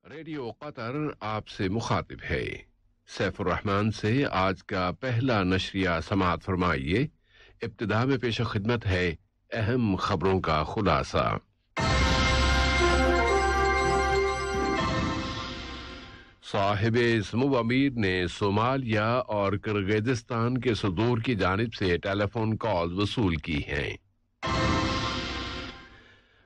Radio Qatar आपसे मुखातिब है। सैफ उर-रहमान से आज का पहला नशरिया समाअत फरमाइए। इब्तिदा में पेश खिदमत है अहम खबरों का खुलासा। साहिब इस्मुव अमीर ने सोमालिया और किर्गिज़स्तान के सदूर की जानिब से टेलीफोन कॉल वसूल की हैं।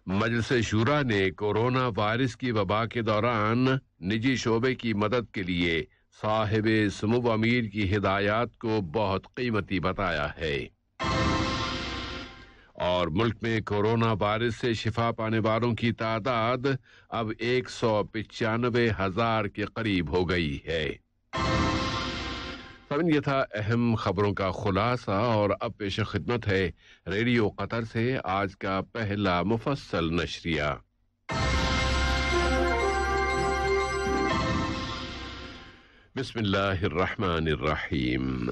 मजलिस शूरा ने कोरोना वायरस की वबा के दौरान निजी शोबे की मदद के लिए साहिब इस्मुव अमीर की हिदायत को बहुत कीमती बताया है। और मुल्क में कोरोना वायरस से शिफा पाने वालों की तादाद अब 195,000 के करीब हो गई है। ये था अहम खबरों का खुलासा और अब पेश खिदमत है रेडियो कतर से आज का पहला मुफस्सल नशरिया। बिस्मिल्लाहिर्रहमानिर्रहीम।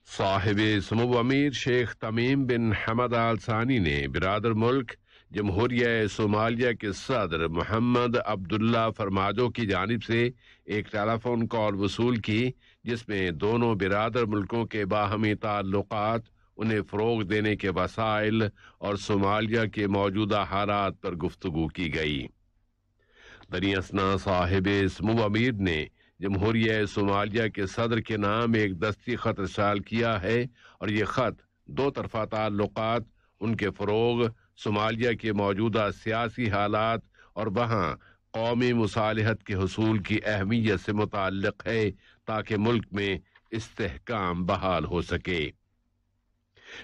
साहिब इस्मुव अमीर शेख तमीम बिन हमद आल सानी ने बिरादर मुल्क जमहूरिया सोमालिया के सदर मोहम्मद अब्दुल्ला फरमादो की जानिब से एक टेलीफोन कॉल वसूल की, जिसमें दोनों बिरादर मुल्कों के बाहमी ताल्लुकात, उन्हें फ़रोग़ देने के वसाइल और सोमालिया के मौजूदा हालात पर गुफ्तगू की गई। दरियासना साहिब इस्मुव अमीर ने जमहूरिया सोमालिया के सदर के नाम एक दस्ती खत इरसाल किया है और ये खत दो तरफा ताल्लुकात, उनके फ़रोग़, सोमालिया के मौजूदा सियासी हालात और वहाँ कौमी मुसालिहत के हुसूल की अहमियत से मुताल्लिक़ है, ताकि मुल्क में इस्तेहकाम बहाल हो सके।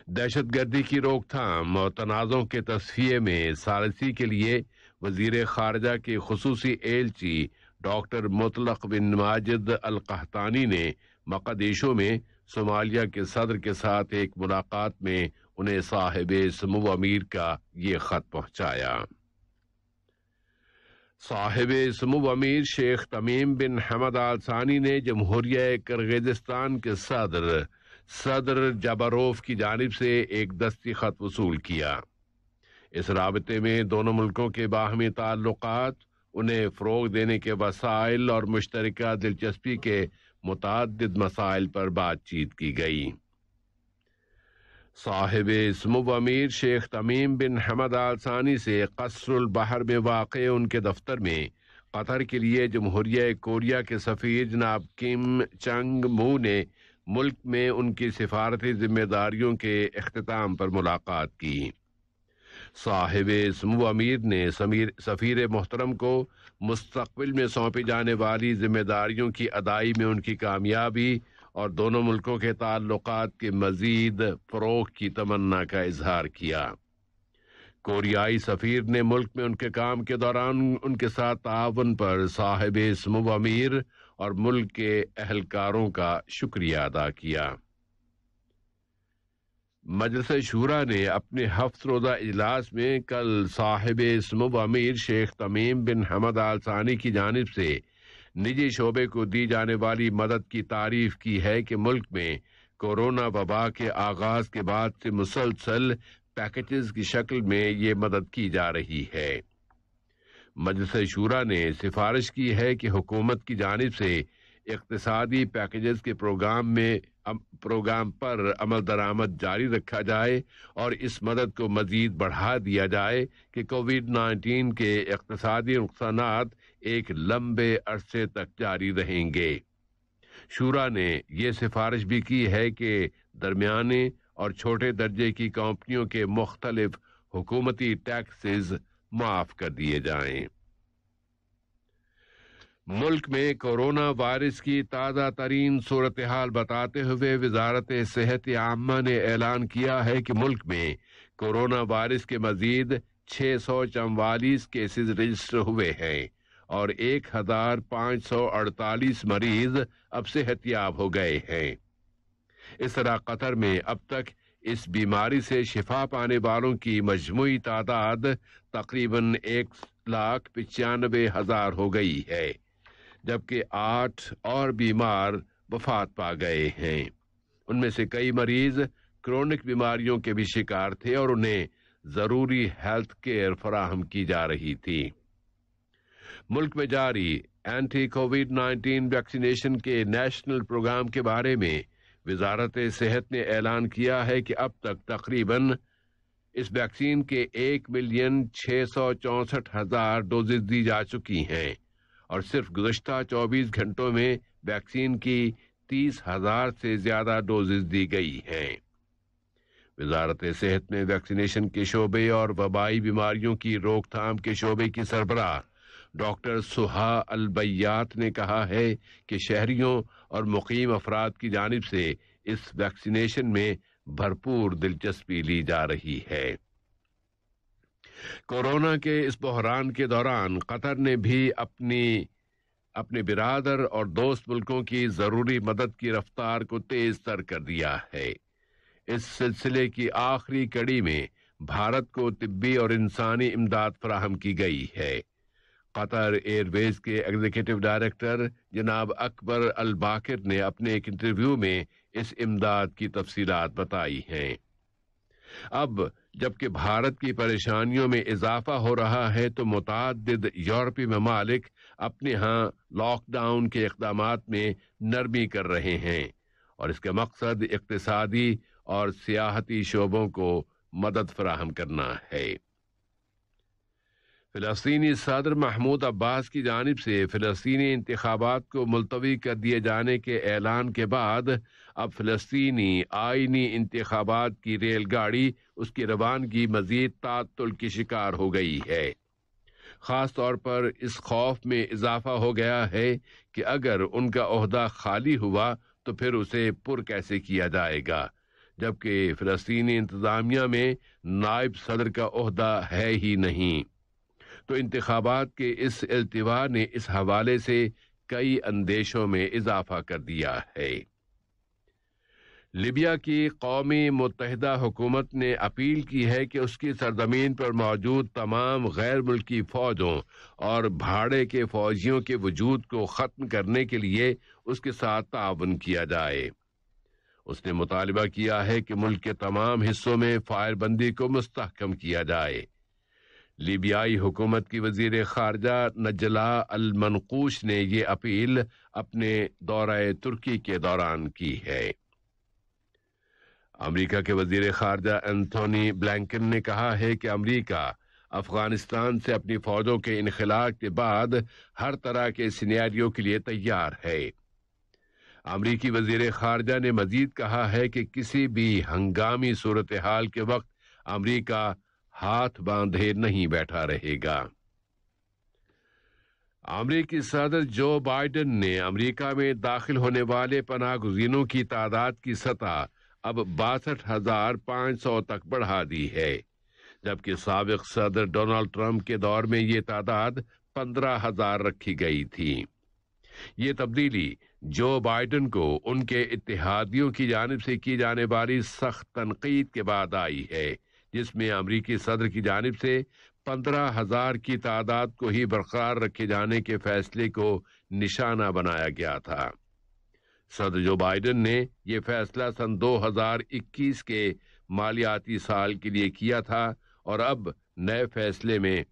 दहशतगर्दी की रोकथाम और तनाज़ों के तस्फिये में सालसी के लिए वज़ीर ख़ारजा के खुसूसी एलची डॉक्टर मुतलक बिन माजिद अल कहतानी ने मक़दिशो में सोमालिया के सदर के साथ एक मुलाकात में उन्हें साहिब इस्मुव अमीर का ये खत पहुंचाया। साहिब इस्मुव अमीर शेख तमीम बिन हमद आल सानी ने जमहूरिया किर्गिज़स्तान के सदर जबारोफ की जानिब से एक दस्ती खत वसूल किया। इस राबते में दोनों मुल्कों के बाहमी ताल्लुकात, उन्हें फ़रोग़ देने के वसाइल और मुश्तरका दिलचस्पी के मुतअद्दिद मसाइल पर बातचीत की गई। साहिब इस्मुव अमीर शेख तमीम बिन हमद आल सानी से क़स्रुल बहर में वाक़े उनके दफ्तर में कतर के लिए जमहूरिया कोरिया के सफ़ीर जनाब किम चंग मू ने मुल्क में उनकी सिफारती जिम्मेदारियों के इख्तिताम पर मुलाकात की। साहिब इस्मुव अमीर ने सफ़ीर मोहतरम को मुस्तक़बिल में सौंपी जाने वाली जिम्मेदारियों की अदाई में उनकी कामयाबी और दोनों मुल्कों के ताल्लुकात के मज़ीद फ़रोग़ की तमन्ना का इजहार किया। कोरियाई सफ़ीर ने मुल्क में उनके काम के दौरान उनके साथ ताअवुन पर साहिब इस्मुव अमीर और मुल्क के अहलकारों का शुक्रिया अदा किया। मजलिस शूरा ने अपने हफ्त रोज़ा इजलास में कल साहिब इस्मुव अमीर शेख तमीम बिन हमद आल सानी की जानिब से निजी शोबे को दी जाने वाली मदद की तारीफ की है कि मुल्क में कोरोना वबा के आगाज के बाद से मुसलसल पैकेजेस की शक्ल में ये मदद की जा रही है। मजलिस शूरा ने सिफारिश की है कि हुकूमत की जानिब से इक़्तिसादी पैकेजेस के प्रोग्राम पर अमल दरामद जारी रखा जाए और इस मदद को मजीद बढ़ा दिया जाए कि कोविड-19 के इक़्तिसादी नुकसानात एक लंबे अरसे तक जारी रहेंगे। शूरा ने यह सिफारिश भी की है कि दरमियाने और छोटे दर्जे की कंपनियों के मुख्तलिफ हुकूमती टैक्सेस माफ कर दिए जाएं। मुल्क में कोरोना वायरस की ताज़ा तरीन सूरत हाल बताते हुए वजारत सेहत आम्मा ने ऐलान किया है कि मुल्क में कोरोना वायरस के मजीद 644 केसेस रजिस्टर हुए हैं और 1548 मरीज अब सेहतियाब हो गए हैं। इस तरह कतर में अब तक इस बीमारी से शिफा पाने वालों की मजमूई तादाद तकरीबन 1,95,000 हो गई है, जबकि 8 और बीमार वफात पा गए हैं। उनमें से कई मरीज क्रोनिक बीमारियों के भी शिकार थे और उन्हें जरूरी हेल्थ केयर फराहम की जा रही थी। मुल्क में जारी एंटी कोविड-19 वैक्सीनेशन के नेशनल प्रोग्राम के बारे में वजारत सेहत ने ऐलान किया है कि अब तक तकरीबन इस वैक्सीन के 1,664,000 डोजेज दी जा चुकी हैं और सिर्फ गुज़श्ता 24 घंटों में वैक्सीन की 30,000 से ज्यादा डोजेज दी गई हैं। वजारत सेहत में वैक्सीनेशन के शोबे और वबाई बीमारियों की रोकथाम के शोबे की सरबराह डॉक्टर सुहा अल-बयात ने कहा है कि शहरियों और मुकीम अफराद की जानिब से इस वैक्सीनेशन में भरपूर दिलचस्पी ली जा रही है। कोरोना के इस बहरान के दौरान कतर ने भी अपने बिरादर और दोस्त मुल्कों की जरूरी मदद की रफ्तार को तेज तर कर दिया है। इस सिलसिले की आखिरी कड़ी में भारत को तिब्बी और इंसानी इमदाद फराहम की गई है। कतर एयरवेज के एग्जीक्यूटिव डायरेक्टर जनाब अकबर अल बाकिर ने अपने एक इंटरव्यू में इस इमदाद की तफसीलात बताई हैं। अब जबकि भारत की परेशानियों में इजाफा हो रहा है तो मुतअद्दिद यूरोपीय ममालिक अपने यहाँ लॉकडाउन के इक़दामात में नरमी कर रहे हैं और इसका मकसद इक़्तिसादी और सियाहती शोबों को मदद फराहम करना है। फ़िलिस्तीनी सदर महमूद अब्बास की जानिब से फ़िलिस्तीनी इंतखाबात को मुलतवी कर दिए जाने के ऐलान के बाद अब फ़िलिस्तीनी आईनी इंतखाबात की रेलगाड़ी उसकी रवानगी मज़ीद ताअत्तुल की शिकार हो गई है। ख़ास तौर पर इस खौफ में इजाफा हो गया है कि अगर उनका ओहदा खाली हुआ तो फिर उसे पुर कैसे किया जाएगा, जबकि फ़िलिस्तीनी इंतज़ामिया में नायब सदर का ओहदा है ही नहीं। तो इंतखाबात के इस इल्तिवा ने इस हवाले से कई अंदेशों में इजाफा कर दिया है। लीबिया की कौमी मुत्तहिदा हुकूमत ने अपील की है कि उसकी सरजमीन पर मौजूद तमाम गैर मुल्की फौजों और भाड़े के फौजियों के वजूद को ख़त्म करने के लिए उसके साथ ताउन किया जाए। उसने मुतालिबा किया है कि मुल्क के तमाम हिस्सों में फायरबंदी को मुस्तहकम किया जाए। लीबियाई हुकूमत की वजीर खारजा नजला अल मनकूश ने ये अपील अपने दौरे तुर्की के दौरान की है। अमेरिका के वजीर खारजा एंथोनी ब्लिंकन ने कहा है कि अमेरिका अफगानिस्तान से अपनी फौजों के इनखला के बाद हर तरह के सिनेरियो के लिए तैयार है। अमेरिकी वजीर खारजा ने मजीद कहा है कि किसी भी हंगामी सूरत हाल के वक्त अमेरिका हाथ बांधे नहीं बैठा रहेगा। अमेरिकी सदर जो बाइडेन ने अमेरिका में दाखिल होने वाले पनाह गुज़ीनों की तादाद की सतह अब 62,500 तक बढ़ा दी है, जबकि साबिक सदर डोनाल्ड ट्रंप के दौर में ये तादाद 15,000 रखी गई थी। ये तब्दीली जो बाइडेन को उनके इत्तेहादियों की जानिब से की जाने वाली सख्त तनकीद के बाद आई है, जिसमें अमरीकी सदर की जानिब से 15,000 की तादाद को ही बरकरार रखे जाने के फैसले को निशाना बनाया गया था। सदर जो बाइडेन ने यह फैसला सन 2021 के मालियाती साल के लिए किया था और अब नए फैसले में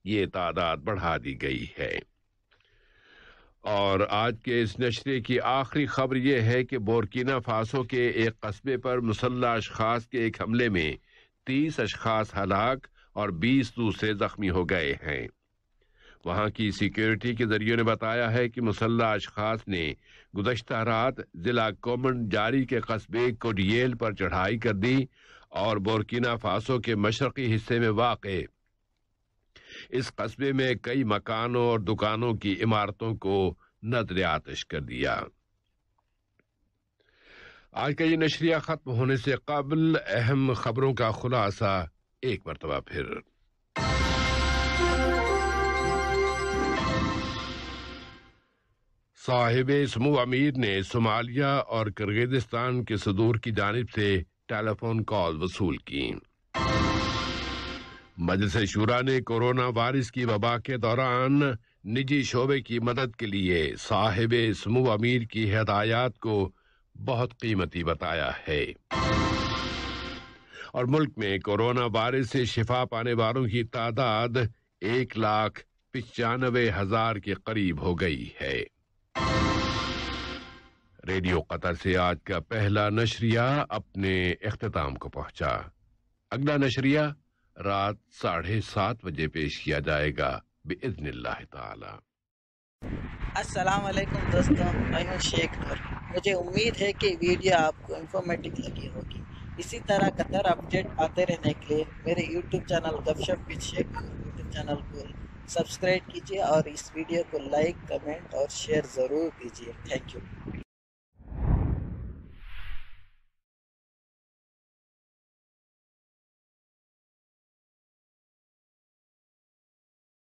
ये तादाद बढ़ा दी गई है। और आज के इस नशरे की आखिरी खबर यह है कि बुर्किना फासो के एक कस्बे पर मुसल्लह अशखास के एक हमले में 30 अशखास हलाक और 20 दूसरे जख्मी हो गए हैं। वहां की सिक्योरिटी के जरिए ने बताया है कि मुसल्लह अशखास ने गुज़श्ता रात जिला कोमन जारी के कस्बे कोडियल पर चढ़ाई कर दी और बुर्किना फासो के मशरकी हिस्से में वाक़े इस कस्बे में कई मकानों और दुकानों की इमारतों को नजर आतिश कर दिया। आज का ये नशरिया खत्म होने से कबल अहम खबरों का खुलासा एक मरतबा फिर। साहिब समूह अमीर ने सोमालिया और किर्गिस्तान के सदूर की जानिब से टेलीफोन कॉल वसूल की। मजलिस शूरा ने कोरोना वायरस की वबा के दौरान निजी शोबे की मदद के लिए साहिब समूह अमीर की हिदायत को बहुत कीमती बताया है और मुल्क में कोरोना वायरस से शिफा पाने वालों की तादाद 1,00,000 95,000 के करीब हो गई है। रेडियो कतर से आज का पहला नशरिया अपने इख्तिताम को पहुंचा। अगला नशरिया रात 7:30 बजे पेश किया जाएगा बिइज़्निल्लाह ताला। अस्सलाम वालेकुम दोस्तों, मैं हूं शेख नूर। मुझे उम्मीद है कि वीडियो आपको इंफॉर्मेटिव लगी होगी। इसी तरह कतर अपडेट आते रहने के लिए मेरे YouTube channel Gupshup with Sheikh Noor YouTube channel को सब्सक्राइब कीजिए और इस वीडियो को लाइक, कमेंट और शेयर ज़रूर कीजिए। Thank you.